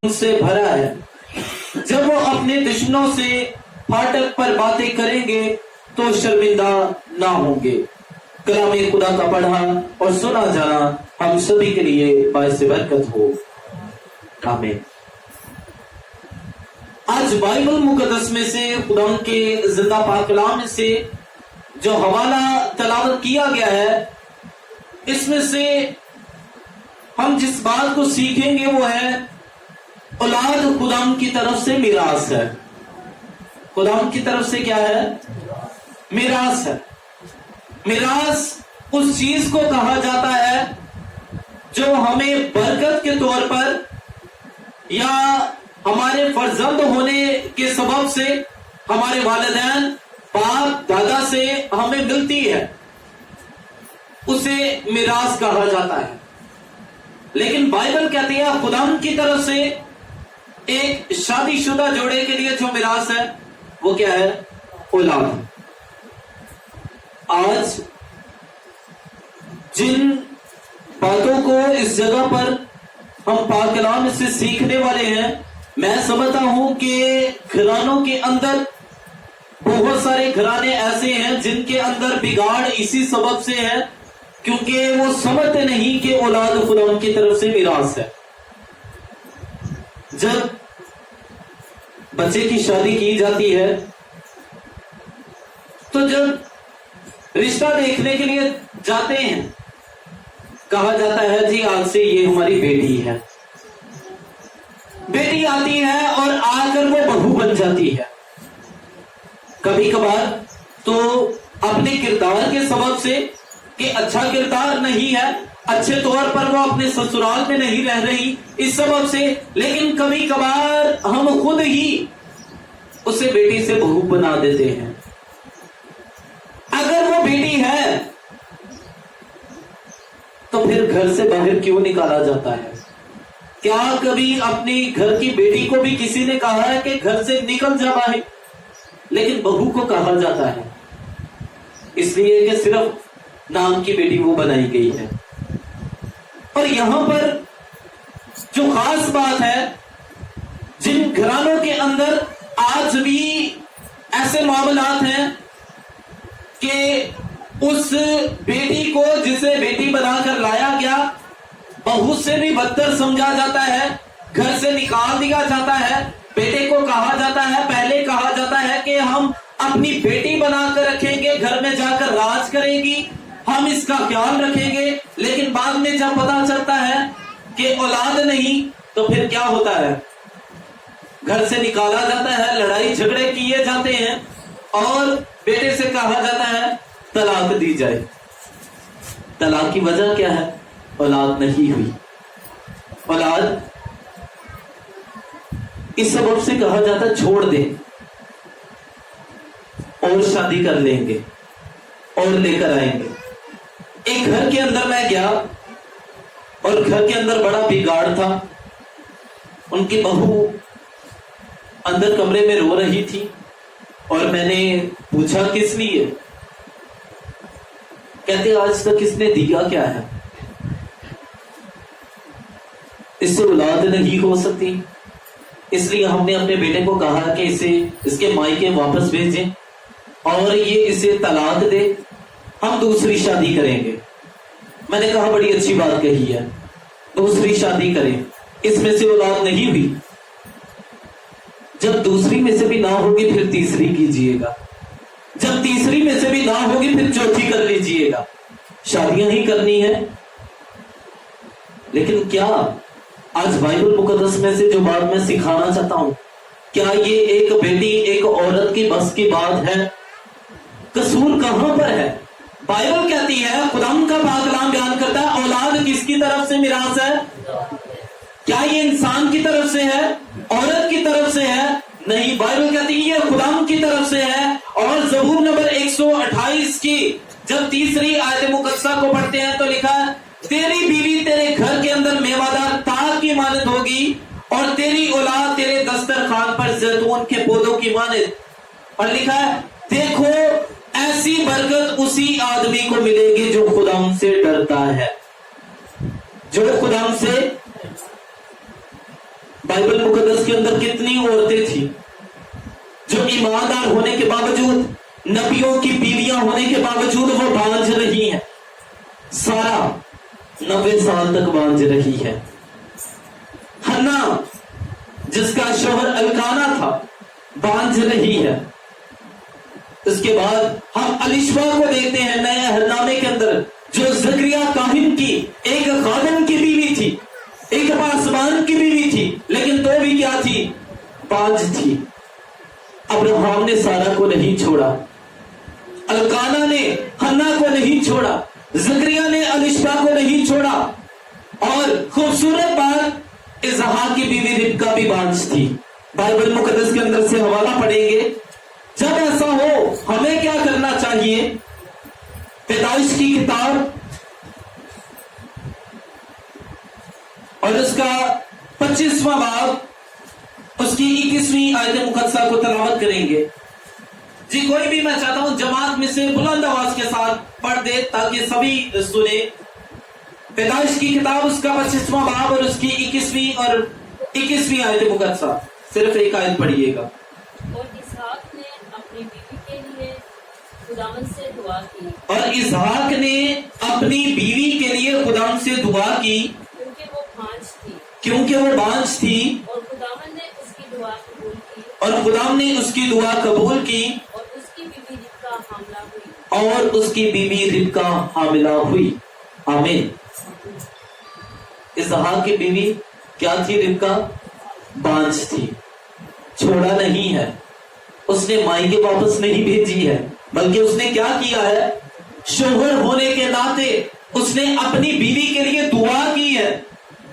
से भरा है। जब वो अपने दुश्मनों से फाटक पर बातें करेंगे तो शर्मिंदा ना होंगे। कलाम खुदा का पढ़ा और सुना जाना हम सभी के लिए बाइस बरकत हो। आमीन। आज बाइबल मुकद्दस में से खुदा के जिंदा पाक कलाम से जो हवाला तलावत किया गया है, इसमें से हम जिस बात को सीखेंगे वो है औलाद खुदाम की तरफ से मिरास है। खुदाम की तरफ से क्या है? मिरास है। मिरास उस चीज को कहा जाता है जो हमें बरकत के तौर पर या हमारे फर्जंद होने के सबब से हमारे वालिदैन बाप दादा से हमें मिलती है, उसे मिरास कहा जाता है। लेकिन बाइबल कहती है खुदाम की तरफ से एक शादीशुदा जोड़े के लिए जो मिरास है वो क्या है? औलाद। आज जिन बातों को इस जगह पर हम पाक कलाम से सीखने वाले हैं, मैं समझता हूं कि घरानों के अंदर बहुत सारे घराने ऐसे हैं जिनके अंदर बिगाड़ इसी सबब से है क्योंकि वो समझते नहीं कि औलाद खुदा की तरफ से मिरास है। जब बच्चे की शादी की जाती है तो जब रिश्ता देखने के लिए जाते हैं, कहा जाता है जी आज से ये हमारी बेटी है। बेटी आती है और आकर वो बहू बन जाती है। कभी कभार तो अपने किरदार के सबब से कि अच्छा किरदार नहीं है, अच्छे तौर पर वो अपने ससुराल में नहीं रह रही, इस सबब से, लेकिन कभी कभार हम खुद ही उसे बेटी से बहू बना देते हैं। अगर वो बेटी है तो फिर घर से बाहर क्यों निकाला जाता है? क्या कभी अपनी घर की बेटी को भी किसी ने कहा है कि घर से निकल जा बाहर? लेकिन बहू को कहा जाता है इसलिए कि सिर्फ नाम की बेटी वो बनाई गई है। और यहां पर जो खास बात है, जिन घरानों के अंदर आज भी ऐसे मामलात हैं कि उस बेटी को जिसे बेटी बनाकर लाया गया बहू से भी बदतर समझा जाता है, घर से निकाल दिया जाता है। बेटे को कहा जाता है, पहले कहा जाता है कि हम अपनी बेटी बनाकर रखेंगे, घर में जाकर राज करेगी, हम इसका ख्याल रखेंगे। लेकिन बाद में जब पता चलता है कि औलाद नहीं तो फिर क्या होता है? घर से निकाला जाता है, लड़ाई झगड़े किए जाते हैं और बेटे से कहा जाता है तलाक दी जाए। तलाक की वजह क्या है? औलाद नहीं हुई। औलाद इस सबब से कहा जाता है छोड़ दे और शादी कर लेंगे और लेकर आएंगे। एक घर के अंदर मैं गया और घर के अंदर बड़ा बिगाड़ था। उनकी बहू अंदर कमरे में रो रही थी और मैंने पूछा किस लिए? कहते आज तक इसने दिया क्या है? इससे औलाद नहीं हो सकती, इसलिए हमने अपने बेटे को कहा कि इसे इसके मायके वापस भेजें और ये इसे तलाक दे, हम दूसरी शादी करेंगे। मैंने कहा बड़ी अच्छी बात कही है, दूसरी शादी करें, इसमें से औलाद नहीं हुई। जब दूसरी में से भी ना होगी फिर तीसरी कीजिएगा, जब तीसरी में से भी ना होगी फिर चौथी कर लीजिएगा। शादियां ही करनी है। लेकिन क्या आज बाइबल मुकद्दस में से जो बात मैं सिखाना चाहता हूं, क्या ये एक बेटी एक औरत की बस की बात है? कसूर कहां पर है? बाइबल कहती है, खुदाम का पाक कलाम बयान करता है औलाद किसकी तरफ से मिरास है? क्या ये इंसान की तरफ से है? औरत की तरफ से है? नहीं, बाइबल कहती है ये खुदाम की तरफ से है। और ज़बूर नंबर 128 की जब तीसरी आयत मुकद्दसा को पढ़ते हैं तो लिखा है तेरी बीवी तेरे घर के अंदर मेवादार ताक की मानद होगी और तेरी औलाद तेरे दस्तरखान पर जैतून के पौधों की मानद। और लिखा है देखो ऐसी बरकत उसी आदमी को मिलेगी जो खुदाम से डरता है, जो खुदाम से بائبل مقدس کے اندر کتنی عورتیں تھیں جو ایماندار ہونے کے باوجود, نبیوں کی بیویاں ہونے کے باوجود وہ بانجھ رہی ہیں. سارا 90 سال تک بانجھ رہی ہے. حنا جس کا شوہر الکانا تھا بانجھ رہی ہے. اس کے بعد ہم الیشبا کو دیکھتے ہیں نئے عہد نامے کے اندر, جو زکریا کاہن کی ایک خادم کی بیوی تھی, ایک پاسبان کی بیوی تھی, لیکن تو بھی کیا تھی؟ بانجھ تھی. ابراہم نے سارا کو نہیں چھوڑا, الکانا نے حنا کو نہیں چھوڑا, زکریا نے الیشبا کو نہیں چھوڑا. اور خوبصورت بات, اسحاق کی بیوی ربکا بھی بانجھ تھی. بائبل مقدس کے اندر سے حوالہ پڑھیں گے. جب ایسا ہو ہمیں کیا کرنا چاہیے؟ پیدائش کی کتاب اور اس کا 25واں باب اس کی 21ویں آیت مقدسہ کو تلاوت کریں گے. جی کوئی بھی, میں چاہتا ہوں جماعت میں سے بلند آواز کے ساتھ پڑھ دے تاکہ سبھی سنیں. پیدائش کی کتاب اس کا 25واں باب اور اس کی 21ویں اور 21ویں آیت مقدسہ, صرف ایک آیت پڑھیے گا. اور اسحاق نے اپنی بیوی کے لیے خداوند سے دعا کی. اور اسحاق نے اپنی بیوی کے لیے خداوند سے دعا کی کیونکہ وہ بانجھ تھی. کیونکہ وہ بانجھ تھی. اور خداوند نے اس کی دعا قبول کی. اور خداوند نے اس کی دعا قبول کی. اور اس کی بیوی ربکا حاملہ ہوئی. اور اس کی بیوی ربکا حاملہ ہوئی. آمین. اسحاق کی بیوی کیا تھی؟ ربکا بانجھ تھی. چھوڑا نہیں ہے, اس نے مائی کے واپس نہیں بھیجی ہے, بلکہ اس نے کیا کیا ہے؟ شوہر ہونے کے ناطے اس نے اپنی بیوی کے لیے دعا کی ہے.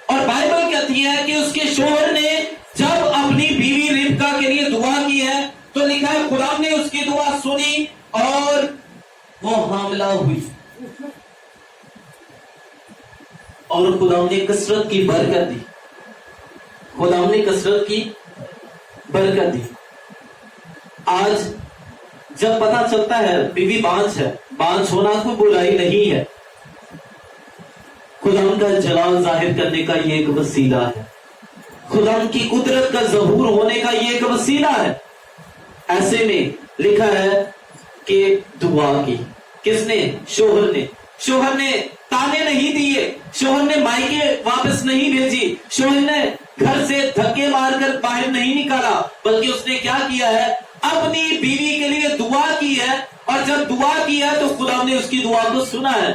اور بائبل کہتی ہے کہ اس کے شوہر نے جب اپنی بیوی ربکا کے لیے دعا کی ہے تو لکھا ہے خدا نے اس کی دعا سنی اور وہ حاملہ ہوئی. اور خدا نے کثرت کی برکت دی. خدا نے کثرت کی برکت دی. آج جب پتا چلتا ہے بیوی بانجھ ہے, بانجھ ہونا کوئی برائی نہیں ہے, خدا کا جلال ظاہر کرنے کا یہ ایک وسیلہ ہے. خدا کی قدرت کا ظہور ہونے کا یہ ایک وسیلہ ہے. ایسے میں لکھا ہے کہ دعا کی. کس نے؟ شوہر نے. شوہر نے تانے نہیں دیے, شوہر نے مائکے واپس نہیں بھیجی, شوہر نے گھر سے دھکے مار کر باہر نہیں نکالا, بلکہ اس نے کیا کیا ہے؟ اپنی بیوی کے لیے دعا کی ہے. اور جب دعا کی ہے تو خدا نے اس کی دعا کو سنا ہے.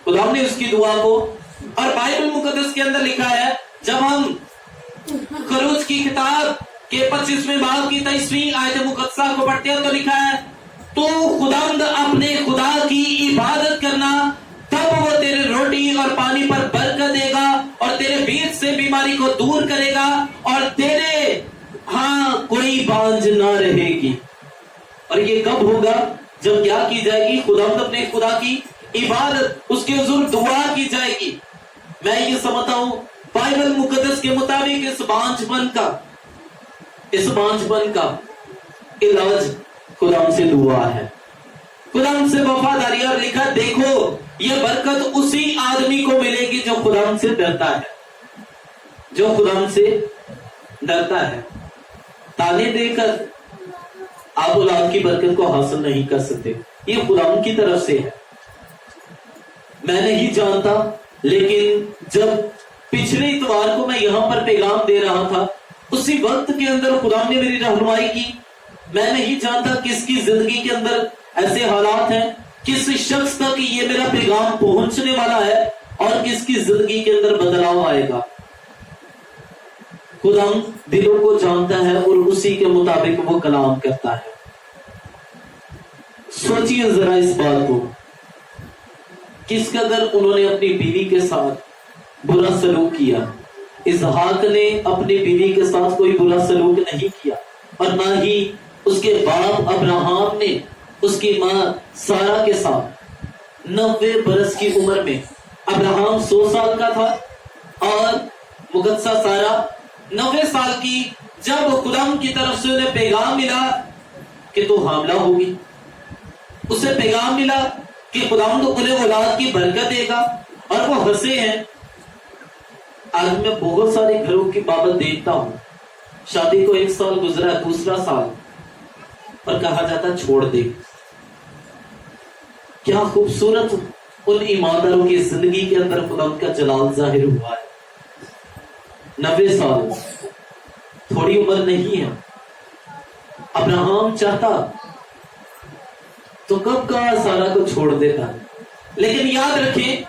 خدا نے اس کی دعا کو. اور بائبل مقدس کے اندر لکھا ہے, جب ہم خروج کی کتاب کے 25ویں باب کی 23ویں آیت مقدسہ کو پڑھتے ہیں تو لکھا ہے تو خداوند اپنے خدا کی عبادت کرنا, تب وہ تیرے روٹی اور پانی پر برکت دے گا اور تیرے بیچ سے بیماری کو دور کرے گا اور تیرے ہاں کوئی بانجھ نہ رہے گی. اور یہ کب ہوگا؟ جب کیا کی جائے گی؟ خداوند اپنے خدا کی عبادت, اس کے حضور دعا کی جائے گی. میں یہ سمجھتا ہوں بائبل مقدس کے مطابق اس بانجھ پن کا علاج خدا سے دعا ہے, خدا سے وفاداری. اور لکھا دیکھو یہ برکت اسی آدمی کو ملے گی جو خدا سے ڈرتا ہے, جو خدا سے ڈرتا ہے. تانے دے کر آپ اولاد کی برکت کو حاصل نہیں کر سکتے, یہ خدا کی طرف سے ہے. میں نہیں جانتا, لیکن جب پچھلے اتوار کو میں یہاں پر پیغام دے رہا تھا, اسی وقت کے اندر خدا نے میری رہنمائی کی. میں نہیں جانتا کس کی زندگی کے اندر ایسے حالات ہیں, کس شخص تک یہ میرا پیغام پہنچنے والا ہے اور کس کی زندگی کے اندر بدلاؤ آئے گا. خدا دلوں کو جانتا ہے اور اسی کے مطابق وہ کلام کرتا ہے. سوچئے ذرا اس بات کو, کس قدر انہوں نے اپنی بیوی کے ساتھ برا سلوک کیا. اسحاق نے اپنی بیوی کے ساتھ کوئی برا سلوک نہیں کیا, اور نہ ہی اس کے باپ ابراہم نے اس کی ماں سارا کے ساتھ. 90 برس کی عمر میں ابراہم 100 سال کا تھا اور مقدسہ سارا 90 سال کی. جب خدا کی طرف سے انہیں پیغام ملا کہ تو حاملہ ہوگی, اسے پیغام ملا کہ خدا انہیں اولاد کی برکت دے گا, اور وہ ہنسے ہیں. आज मैं बहुत सारे घरों की बाबत देखता हूँ, शादी को 1 साल गुजरा, दूसरा साल, और कहा जाता छोड़ दे। क्या खूबसूरत उन ईमानदारों की जिंदगी के अंदर खुदा का जलाल जाहिर हुआ है। 90 साल थोड़ी उम्र नहीं है। अब्राहम चाहता तो कब का सारा को छोड़ देता, लेकिन याद रखें,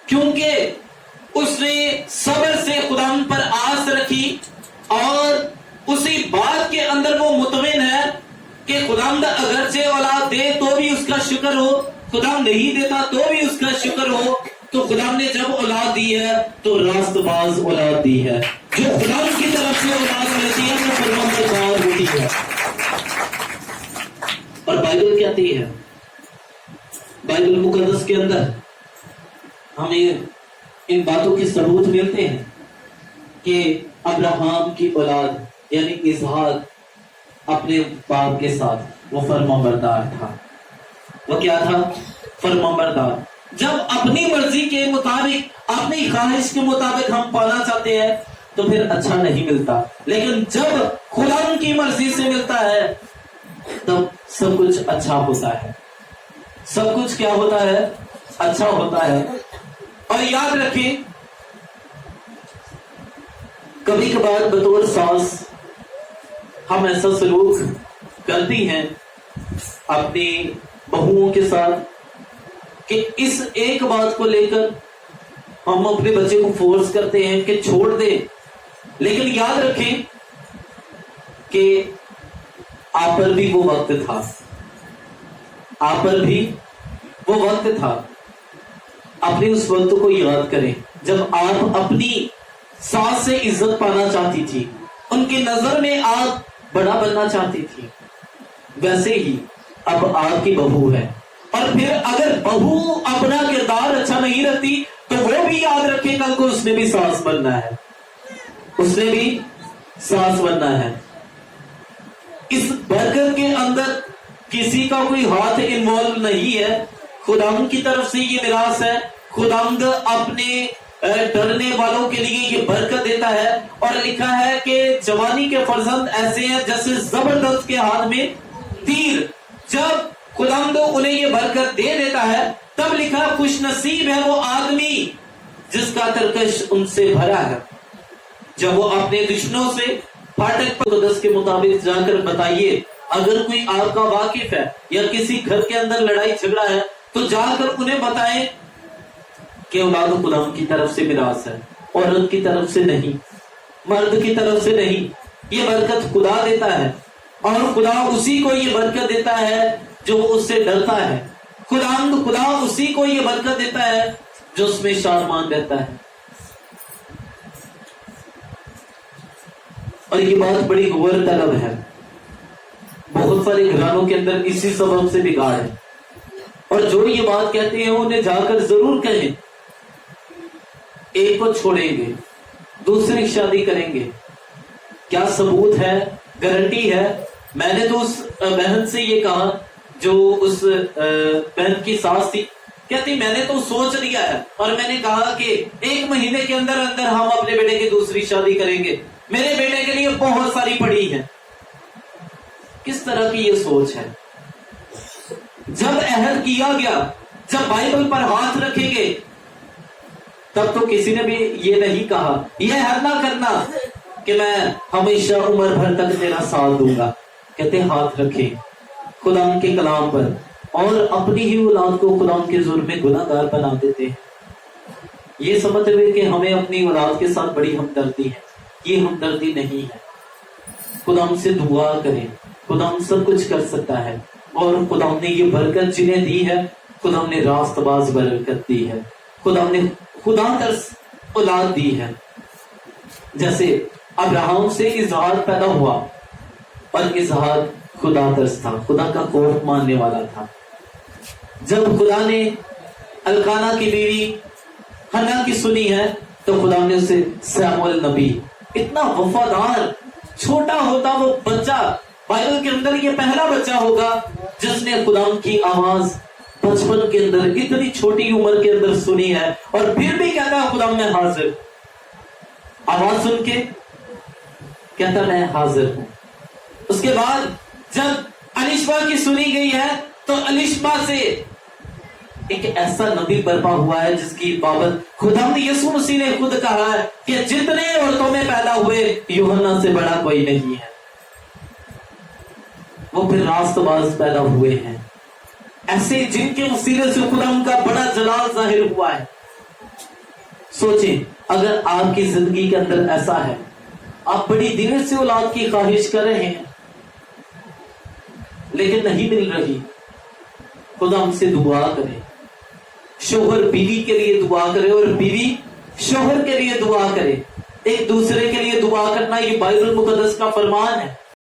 क्योंकि उसने सब्र से खुदा पर आस रखी और उसी बात के अंदर वो मुतमिन है कि खुदावंद अगर से औलाद दे तो भी उसका शुक्र हो, खुदा नहीं देता तो भी उसका शुक्र हो। तो खुदा ने जब औलाद दी है तो रास्तबाज औलाद दी है। जो खुदा की तरफ से औलाद मिलती है तो फरमाबरदार होती है। और बाइबल कहती है, बाइबल मुकद्दस के अंदर हमें इन बातों के सबूत मिलते हैं कि अब्राहम की औलाद यानी इसहाक अपने बाप के साथ वो फरमाबरदार था। वो क्या था? फरमाबरदार। जब अपनी मर्जी के मुताबिक, अपनी ख्वाहिश के मुताबिक हम पाना चाहते हैं तो फिर अच्छा नहीं मिलता, लेकिन जब खुदा की मर्जी से मिलता है तब सब कुछ अच्छा होता है। सब कुछ क्या होता है? अच्छा होता है। और याद रखें, कभी कभार बतौर सास हम ऐसा सलूक करती हैं अपनी बहुओं के साथ कि इस एक बात को लेकर हम अपने बच्चे को फोर्स करते हैं कि छोड़ दे, लेकिन याद रखें कि आप पर भी वो वक्त था, आप पर भी वो वक्त था। अपने उस वक्त को याद करें जब आप अपनी सास से इज्जत पाना चाहती थी, उनकी नजर में आप बड़ा बनना चाहती थी। वैसे ही अब आपकी बहू है, और फिर अगर बहू अपना किरदार अच्छा नहीं रखती तो वो भी याद रखे कल को उसने भी सास बनना है, उसने भी सास बनना है। इस बरकत के अंदर किसी का कोई हाथ इन्वॉल्व नहीं है, खुदावंद की तरफ से ये मिरास है। खुदावंद अपने डरने वालों के लिए ये बरकत देता है, और लिखा है कि जवानी के फर्जंद ऐसे हैं जैसे जबरदस्त के हाथ में तीर। जब खुदावंद उन्हें ये बरकत दे देता है तब लिखा खुश नसीब है वो आदमी जिसका तरकश उनसे भरा है। जब वो अपने दुश्मनों से फाटक पर मुकद्दस के मुताबिक जाकर बताइए, अगर कोई आपका वाकिफ है या किसी घर के अंदर लड़ाई झगड़ा है तो जाकर उन्हें बताएं कि औलाद खुदा की तरफ से मिरास है, औरत की तरफ से नहीं, मर्द की तरफ से नहीं। ये बरकत खुदा देता है, और खुदा उसी को ये बरकत देता है जो उससे डरता है। खुदा उसी को ये बरकत देता है जो उसमें शारमान रहता है। और ये बात बड़ी गौर तलब है। बहुत सारे घरानों के अंदर इसी सबब से बिगाड़ है, और जो ये बात कहते हैं उन्हें जाकर जरूर कहें। एक को छोड़ेंगे, दूसरी शादी करेंगे, क्या सबूत है, गारंटी है? मैंने तो उस बहन से ये कहा जो उस बहन की सास थी, कहती मैंने तो सोच लिया है और मैंने कहा कि 1 महीने के अंदर अंदर हम अपने बेटे की दूसरी शादी करेंगे, मेरे बेटे के लिए बहुत सारी पड़ी है। किस तरह की ये सोच है? जब अहद किया गया, जब बाइबल पर हाथ रखेंगे, तब तो किसी ने भी ये नहीं कहा, यह अहद ना करना कि मैं हमेशा उम्र भर तक तेरा साथ दूंगा। कहते हाथ रखे खुदा के कलाम पर, और अपनी ही औलाद को खुदा के जुर्म में गुनाहगार बना देते हैं, ये समझते हुए कि हमें अपनी औलाद के साथ बड़ी हमदर्दी है। ये हमदर्दी नहीं है। खुदा से दुआ करें, खुदा सब कुछ कर सकता है, और खुदा ने ये बरकत जिन्हें दी है, खुदा ने रास्तबाज बरकत दी है, खुदा ने खुदा तरस औलाद दी है। जैसे अब्राहम से इसहाक पैदा हुआ, और इसहाक खुदा तरस था, खुदा का खौफ मानने वाला था। जब खुदा ने अलकाना की बीवी हन्ना की सुनी है तो खुदा ने उसे सैमुअल नबी, इतना वफादार, छोटा होता वो बच्चा, बाइबल के अंदर ये पहला बच्चा होगा जिसने खुदा की आवाज बचपन के अंदर इतनी छोटी उम्र के अंदर सुनी है और फिर भी कहता है खुदा मैं हाजिर। आवाज सुन के कहता मैं हाजिर हूं। उसके बाद जब अलिशबा की सुनी गई है तो अलिशबा से एक ऐसा नबी बर्पा हुआ है जिसकी बाबत खुदावंद यीशु मसीह ने खुद कहा है कि जितने औरतों में पैदा हुए यूहन्ना से बड़ा कोई नहीं है। वो फिर रास्तबाज पैदा हुए हैं, ऐसे जिनके वसीले से खुदावंद का बड़ा जलाल जाहिर हुआ है। सोचें, अगर आपकी जिंदगी के अंदर ऐसा है, आप बड़ी देर से औलाद की ख्वाहिश कर रहे हैं लेकिन नहीं मिल रही, खुदा हमसे दुआ करे। शोहर बीवी के लिए दुआ करे और बीवी शोहर के लिए दुआ करे। एक दूसरे के लिए दुआ करना ये बाइबल मुकद्दस का फरमान है।